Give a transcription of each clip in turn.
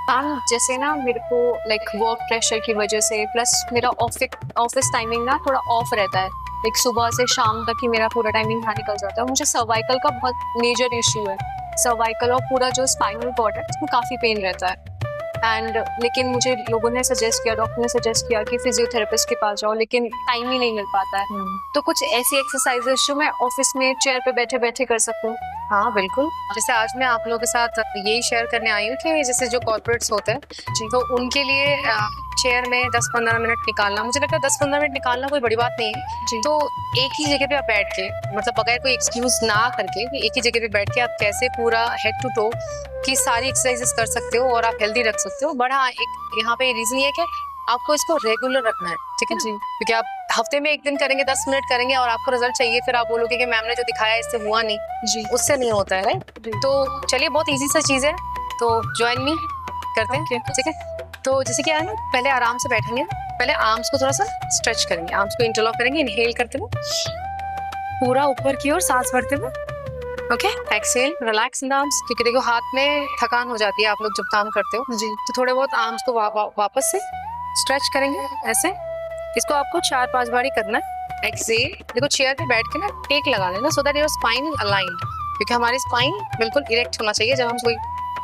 Ma'am जैसे ना मेरे को लाइक वर्क प्रेशर की वजह से प्लस मेरा ऑफिस टाइमिंग ना थोड़ा ऑफ रहता है। लाइक सुबह से शाम तक ही मेरा पूरा टाइमिंग यहाँ निकल जाता है। मुझे सर्वाइकल का बहुत मेजर इशू है। सर्वाइकल और पूरा जो स्पाइनल कॉर्ड है उसमें काफ़ी पेन रहता है। लेकिन मुझे लोगों ने सजेस्ट किया, डॉक्टर ने सजेस्ट किया कि फिजियोथेरेपिस्ट के पास जाओ, लेकिन टाइम ही नहीं मिल पाता है। तो कुछ ऐसी एक्सरसाइजेस जो मैं ऑफिस में चेयर पे बैठे बैठे कर सकूं। हाँ बिल्कुल। जैसे आज मैं आप लोगों के साथ यही शेयर करने आई हूँ कि जैसे जो कॉर्पोरेट्स होते हैं तो उनके लिए चेयर में 10-15 मिनट निकालना, मुझे लगता है 10-15 मिनट निकालना कोई बड़ी बात नहीं है। तो एक ही जगह पे आप बैठ के, मतलब बगैर कोई एक्सक्यूज ना करके, एक ही जगह पे बैठ के आप कैसे पूरा हेड टू टो की सारी एक्सरसाइजेस कर सकते हो और आप हेल्दी रख सकते हो। बट हाँ, एक यहाँ पे रीजन ये है कि आपको इसको रेगुलर रखना है, ठीक है ना? क्योंकि आप हफ्ते में एक दिन करेंगे, 10 मिनट करेंगे और आपको रिजल्ट चाहिए, फिर आप बोलोगे कि मैम ने जो दिखाया इससे हुआ नहीं। जी, उससे नहीं होता है, राइट? तो चलिए, बहुत इजी सा चीज है, तो ज्वाइन मी करते हैं, ठीक है? तो जैसे क्या है ना, पहले आराम से बैठेंगे, पहले आर्म्स को थोड़ा सा स्ट्रेच करेंगे, आर्म्स को इंटरलॉक करेंगे, इनहेल करते हुए पूरा ऊपर की ओर सांस भरते हुए, okay? Exhale, relax in the arms, क्योंकि देखो हाथ में थकान हो जाती है आप लोग जब काम करते हो जी, तो थोड़े बहुत आर्म्स को वापस से स्ट्रेच करेंगे ऐसे। इसको आपको 4-5 बार ही करना है। एक्सहेल, देखो चेयर पे बैठ के ना टेक लगा लेना so that your spine is aligned, क्योंकि हमारी स्पाइन बिल्कुल इरेक्ट होना चाहिए। जब हम कोई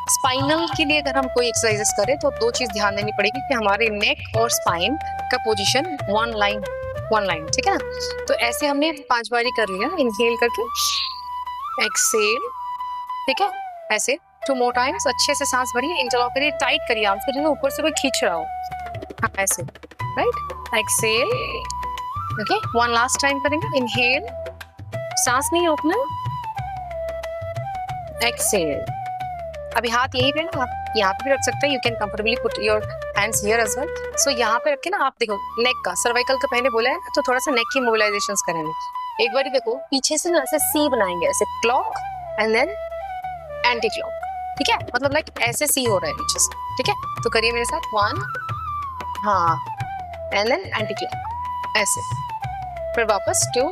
स्पाइनल के लिए अगर हम कोई एक्सरसाइजेस करें तो 2 चीज ध्यान देनी पड़ेगी कि हमारे नेक और स्पाइन का पोजीशन वन लाइन, ठीक है ना? तो ऐसे हमने 5 बार ही कर लिया, इनहेल करके, एक्सहेल, ठीक है? ऐसे 2 मोर टाइम्स, अच्छे से सांस भरिए, इंटरलॉक करिए, टाइट करिए आर्म्स को, जैसे ऊपर से कोई खींच रहा हो। हाँ, ऐसे, right? Exhale, okay? 1 last time करेंगे, इनहेल, सांस नहीं रोकना, एक्सहेल। अभी हाथ यहीं पे ना, आप यहाँ पे भी रख सकते हैं, you can comfortably put your hands here as well. So यहाँ पे रख के ना आप देखो नेक का, सर्वाइकल का पहले बोला है तो थोड़ा सा नेक की मोबिलाइजेशंस करेंगे। एक बार देखो पीछे से ना ऐसे सी बनाएंगे, ऐसे clock and then anti clock, ठीक है? मतलब लाइक ऐसे सी हो रहा है नीचे से, ठीक है? तो करिए मेरे साथ, 1, हाँ, एंड देन एंटी क्लॉक, ऐसे, फिर वापस 2,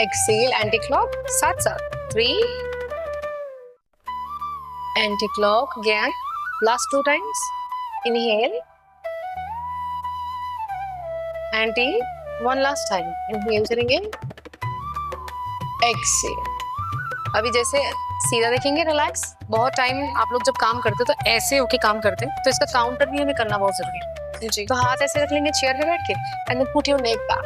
एक्सहेल, एंटी क्लॉक, साथ 3, anti clock again, last 2 times, inhale, anti, 1 last time, inhale करेंगे, एक्सहेल। अभी जैसे सीधा देखेंगे, रिलैक्स। बहुत टाइम आप लोग जब काम करते हो तो ऐसे होके काम करते हैं, तो इसका काउंटर भी हमें करना बहुत जरूरी है जी। तो हाथ ऐसे रख लेंगे चेयर पे बैठ के, and then put your neck back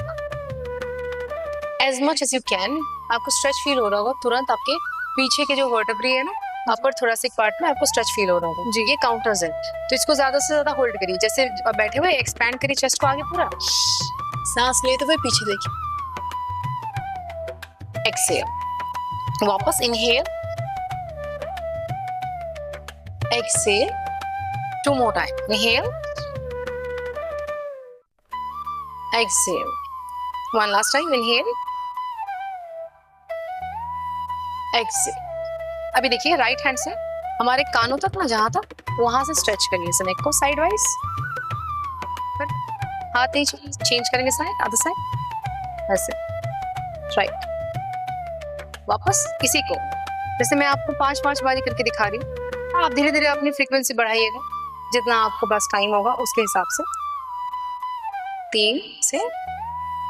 as much as you can. आपको स्ट्रेच फील हो रहा होगा तुरंत, आपके पीछे के जो वर्टेब्रे है ना, अपर थोरैसिक पार्ट में आपको स्ट्रेच फील हो रहा होगा जी। ये काउंटर्स है, तो इसको ज्यादा से ज्यादा होल्ड करिए, जैसे अब बैठे हुए एक्सपैंड करिए चेस्ट को आगे पूरा, सांस लेते हुए पीछे देखिए, एक्सहेल, वापस inhale, exhale, 2 more time, inhale, exhale, 1 last time, inhale, exhale। अभी देखिए राइट हैंड से हमारे कानों तक ना, जहां तक वहां से स्ट्रेच करिए इस नेक को साइड वाइज, फिर हाथ नहीं चेंज करेंगे, साइड अदर साइड, ऐसे, राइट। वापस इसी को, जैसे मैं आपको 5-5 बारी करके दिखा रही हूँ, आप धीरे धीरे अपनी फ्रीक्वेंसी बढ़ाइएगा जितना आपको बस टाइम होगा उसके हिसाब से। 3 से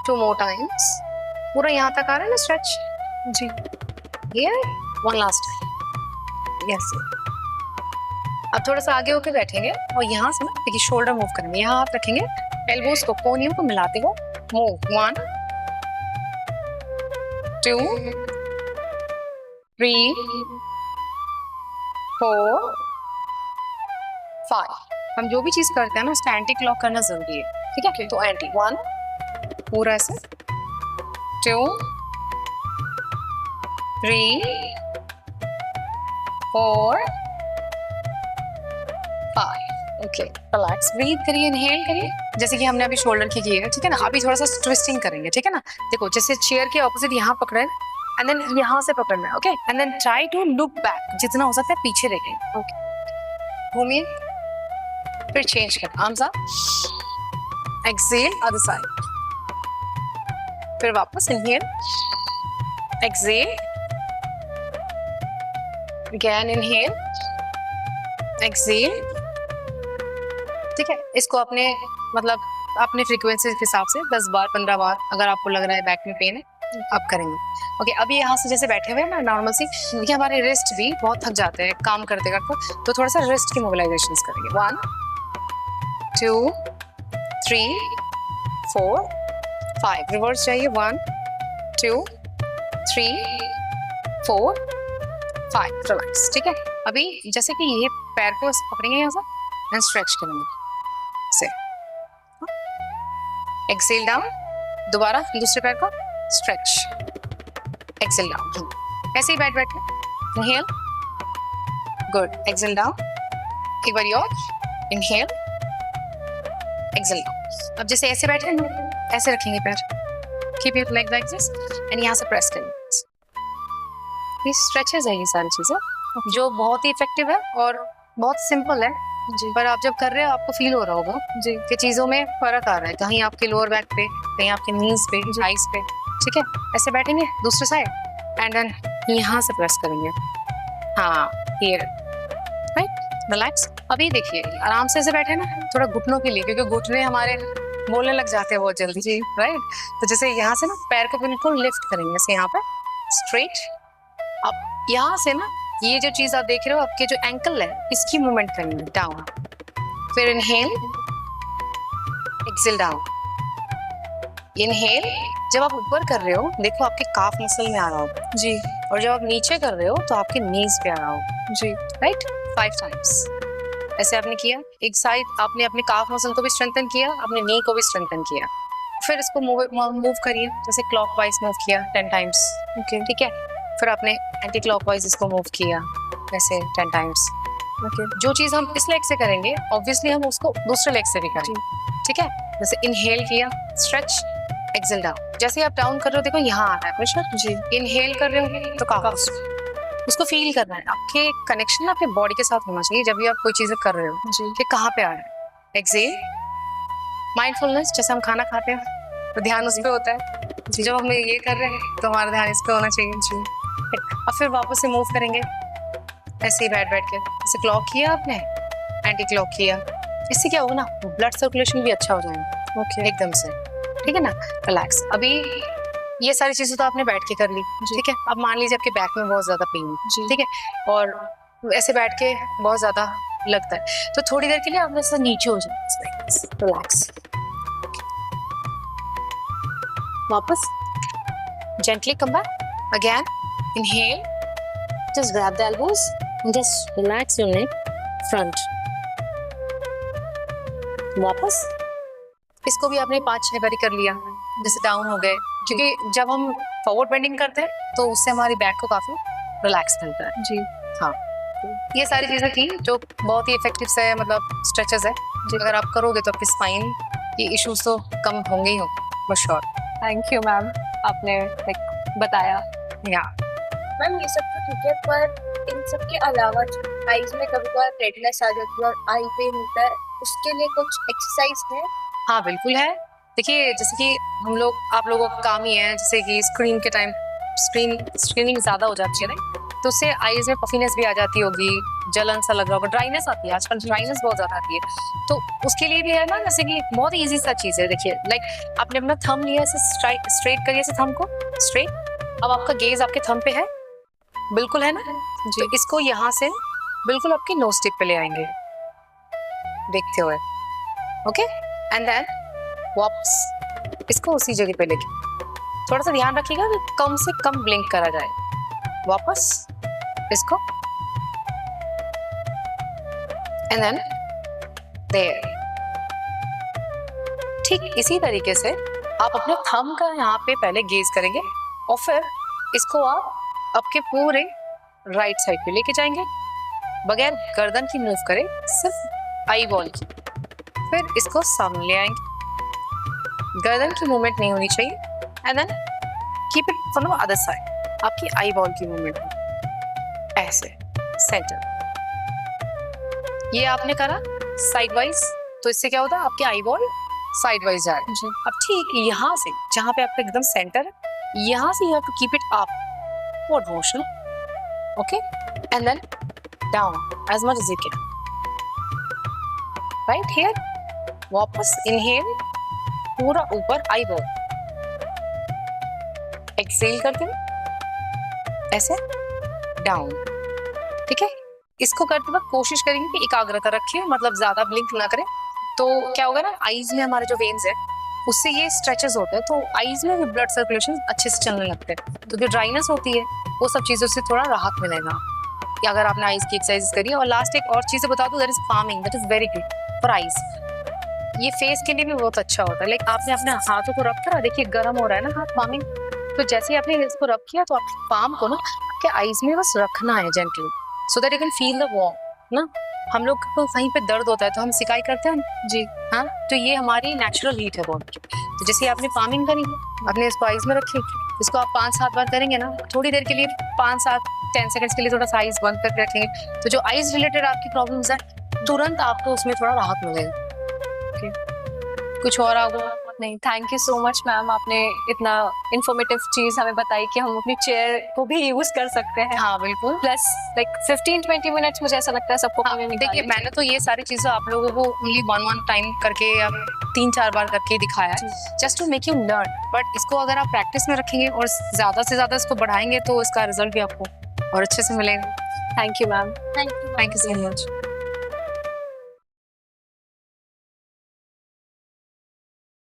2 more times, पूरा यहाँ तक आ रहा है ना स्ट्रेच जी, ये 1 लास्ट टाइम, यस। अब थोड़ा सा आगे होके बैठेंगे और यहाँ से ना देखिए शोल्डर मूव करेंगे, यहाँ हाथ रखेंगे, एल्बोज को कोनियों को मिलाते हो, मूव, 1, 2, 3, 4, 5। हम जो भी चीज करते हैं ना उसका एंटी क्लॉक करना जरूरी है, ठीक है? तो एंटी, 1, पूरा ऐसे, 2, 3, 4, 5, ओके। रिलैक्स, ब्रीथ करिए, इनहेल करिए, जैसे कि हमने अभी शोल्डर की है, ठीक है ना? अभी थोड़ा सा ट्विस्टिंग करेंगे, ठीक है ना? देखो जैसे चेयर के ऑपोजिट यहाँ पकड़े एंड देन यहाँ से पकड़ना है, okay? And then try to look back, जितना हो सकता है पीछे देखें, ओके? घूमिए, फिर चेंज कर, arms up, exhale, other side, फिर वापस inhale, exhale, again inhale, exhale. ठीक है, इसको अपने मतलब अपने फ्रीक्वेंसी के हिसाब से 10 बार 15 बार अगर आपको लग रहा है बैक में पेन है आप करेंगे। ओके, अभी यहाँ से जैसे बैठे हुए हैं ना नॉर्मल सी, देखिए हमारे रिस्ट भी बहुत थक जाते हैं काम करते करते, तो थोड़ा सा रिस्ट की मोबिलाइजेशन करेंगे। 1 2 3 4 5, रिवर्स चाहिए। 1 2 3 4 5, रिलैक्स। ठीक है, अभी जैसे कि ये पैर को पकड़ेंगे यहाँ से एंड स्ट्रेच करेंगे से, एक्सेल डाउन, दोबारा दूसरे पैर को स्ट्रेच, एक्सेल डाउन, ऐसे ही बैठ बैठ के इनहेल, गुड, एक्सेल डाउन, एक बार और इनहेल, एक्सेल डाउन। अब जैसे ऐसे बैठे हैं ऐसे रखेंगे पैर, keep your leg like this and यहाँ से प्रेस करेंगे। ये स्ट्रेचेस है, ये सारी चीजें जो बहुत ही इफेक्टिव है और बहुत सिंपल है जी पर आप जब कर रहे हो आपको फील हो रहा होगा जी कि चीजों में फर्क आ रहा है, कहीं आपके लोअर बैक पे, कहीं आपके नीज पे, आइज पे। ठीक है, ऐसे बैठेंगे दूसरे साइड एंड देन यहाँ से प्रेस करेंगे। हाँ, ये राइट, रिलैक्स। अभी देखिए आराम से ऐसे बैठे ना, थोड़ा घुटनों के लिए, क्योंकि घुटने हमारे बोलने लग जाते हैं बहुत जल्दी जी, राइट। तो जैसे यहाँ से ना पैर को बिल्कुल लिफ्ट करेंगे ऐसे यहाँ पे स्ट्रेट। अब यहाँ से ना ये जो चीज आप देख रहे हो आपके जो एंकल है इसकी मूवमेंट करेंगे डाउन, फिर इनहेल, एक्सेल डाउन, इनहेल। जब आप ऊपर कर रहे हो देखो आपके काफ मसल में आ रहा होगा जी और जब आप नीचे कर रहे हो तो आपके नीज पे आ रहा होगा जी राइट। 5 टाइम्स ऐसे आपने किया, एक साइड आपने अपने काफ मसल को भी स्ट्रेंथन किया, अपने नी को भी स्ट्रेंथन किया। फिर इसको मूव करिए, जैसे क्लॉकवाइज मूव किया 10 टाइम्स, ओके ठीक है। फिर आपने एंटी क्लॉकवाइज इसको मूव किया वैसे 10 टाइम्स। ओके जो चीज हम इस लेग से करेंगे ऑब्वियसली हम उसको दूसरे लेग से भी करेंगे, ठीक है। जैसे इनहेल किया, स्ट्रेच, एक्सेल डाउन। जैसे आप डाउन कर रहे हो देखो यहाँ आ रहा है प्रेशर जी इनहेल कर रहे हो तो काफ उसको फील करना है, आपके कनेक्शन ना अपने बॉडी के साथ होना चाहिए जब भी आप कोई चीजें कर रहे हो जी कि कहाँ पे आ रहा है। एक्सेल, माइंडफुलनेस, जैसे हम खाना खाते हैं तो ध्यान उस पे होता है, जब हम ये कर रहे हैं तो हमारा ध्यान इस पे होना चाहिए जी। अब फिर वापस से मूव करेंगे ऐसे ही बैठ बैठ के, जैसे क्लॉक किया आपने, एंटी क्लॉक किया, इससे क्या होगा ना ब्लड सर्कुलेशन भी अच्छा हो जाएगा ओके एकदम से, ठीक है ना। रिलैक्स। अभी ये सारी चीजें तो आपने बैठ के कर ली, ठीक है। अब मान लीजिए आपके बैक में बहुत ज्यादा पेन जी। है, ठीक है, और ऐसे बैठ के बहुत ज्यादा लगता है तो थोड़ी देर के लिए आप ऐसे नीचे हो जाए, रिलैक्स। वापस gently come back again, inhale, just grab the elbows and just relax your neck front। वापस इसको भी आपने 5-6 बारी कर लिया, जैसे डाउन हो गए, क्योंकि जब हम फॉरवर्ड बेंडिंग करते हैं तो उससे हमारी बैक को काफी रिलैक्स मिलता है जी हाँ। ये सारी चीजें की जो बहुत ही इफेक्टिव से मतलब स्ट्रेचेस है, जो अगर आप करोगे तो आपकी स्पाइन के इश्यूज तो कम होंगे ही होंगे for sure. Thank you ma'am, आपने लाइक बताया। या मैम ये सब तो ठीक है, पर इन सब के अलावा आईज में कभी कभार रेडनेस आ जाती है और आई पेन होता है, उसके लिए कुछ एक्सरसाइज है? हाँ बिल्कुल है। देखिए जैसे कि हम लोग आप लोगों का काम ही है, जैसे कि स्क्रीन के टाइम स्क्रीनिंग ज्यादा हो जाती है ना, तो उससे आईज में पफीनेस भी आ जाती होगी, जलन सा लग रहा होगा, ड्राइनेस आती है, आजकल ड्राइनेस बहुत ज्यादा आती है, तो उसके लिए भी है ना, जैसे कि बहुत इजी सा चीज है। देखिए लाइक आपने अपना थंब लिया, ऐसे स्ट्रेट करिए ऐसे थंब को स्ट्रेट। अब आपका गेज आपके थंब पे है, बिल्कुल है ना जी। तो इसको यहाँ से बिल्कुल आपके नोज टिप पे ले आएंगे देखते हुए, ओके, एंड देन वापस इसको उसी जगह पे लेके, थोड़ा सा ध्यान रखिएगा कि कम से कम ब्लिंक करा जाए। वापस इसको एंड देन देयर। ठीक इसी तरीके से आप अपने थंब का यहाँ पे पहले गेज करेंगे और फिर इसको आप आपके पूरे राइट साइड पे लेके जाएंगे बगैर गर्दन की मूव करे, सिर्फ आई बॉल की। फिर इसको सामने ले आएंगे, गर्दन की मूवमेंट नहीं होनी चाहिए, and then keep it from the other side, आपकी आई बॉल की मूवमेंट ऐसे सेंटर। ये आपने करा साइड वाइज, तो इससे क्या होता है आपकी आई बॉल साइड वाइज जा रही है। अब ठीक यहाँ से जहाँ पे आपका एकदम सेंटर है, यहाँ से you have to keep it up, forward motion, okay, and then down as much as you can. Right here, वापस inhale, पूरा ऊपर eyeball, exhale करते हैं ऐसे down, ठीक है। इसको करते वक्त कोशिश करेंगे कि एकाग्रता रखें, मतलब ज्यादा ब्लिंक ना करें। तो क्या होगा ना, आईज में हमारे जो वेन्स है उससे ये स्ट्रेचेस होते हैं, तो आईज में ब्लड सर्कुलेशन अच्छे से चलने लगते हैं, तो जो ड्राइनेस होती है वो सब चीज़ों से थोड़ा राहत मिलेगा कि अगर आपने आईज की एक्सरसाइज करी। और लास्ट एक और चीज़ बता दूं, that is farming, that is very good for eyes. ये फेस के लिए भी बहुत अच्छा होता है। लाइक आपने अपने हाथों को रख कर, देखिए गर्म हो रहा है ना हाथ, फार्मिंग, तो जैसे ही आपने इसको रब किया तो आप पाम को ना आपके आईज में बस रखना है gently, so that you can feel the warm ना। हम लोग को कहीं पे दर्द होता है तो हम सिकाई करते हैं जी, हाँ, तो ये हमारी नेचुरल हीट है बॉडी की। तो जैसे आपने पामिंग करी, आपने इसको आइज में रखी, इसको आप 5-7 बार करेंगे ना, थोड़ी देर के लिए 5-7-10 सेकंड्स के लिए थोड़ा सा आइज बंद करके रखेंगे, तो जो आइज रिलेटेड आपकी प्रॉब्लम्स है तुरंत आपको उसमें थोड़ा राहत मिलेगा। कुछ और आगे नहीं, thank you so much ma'am, आपने इतना इन्फॉर्मेटिव चीज हमें बताई कि हम अपनी चेयर को भी यूज कर सकते हैं। हाँ बिल्कुल, प्लस लाइक 15-20 मिनट्स मुझे ऐसा लगता है सबको हाँ, देखिए मैंने तो ये सारी चीजें आप लोगों को ओनली 1 टाइम करके या 3-4 बार करके दिखाया है, just to make you learn. But इसको अगर आप प्रैक्टिस में रखेंगे और ज्यादा से ज्यादा इसको बढ़ाएंगे तो इसका रिजल्ट भी आपको और अच्छे से मिलेगा। Thank you ma'am. Thank you. Thank you so much.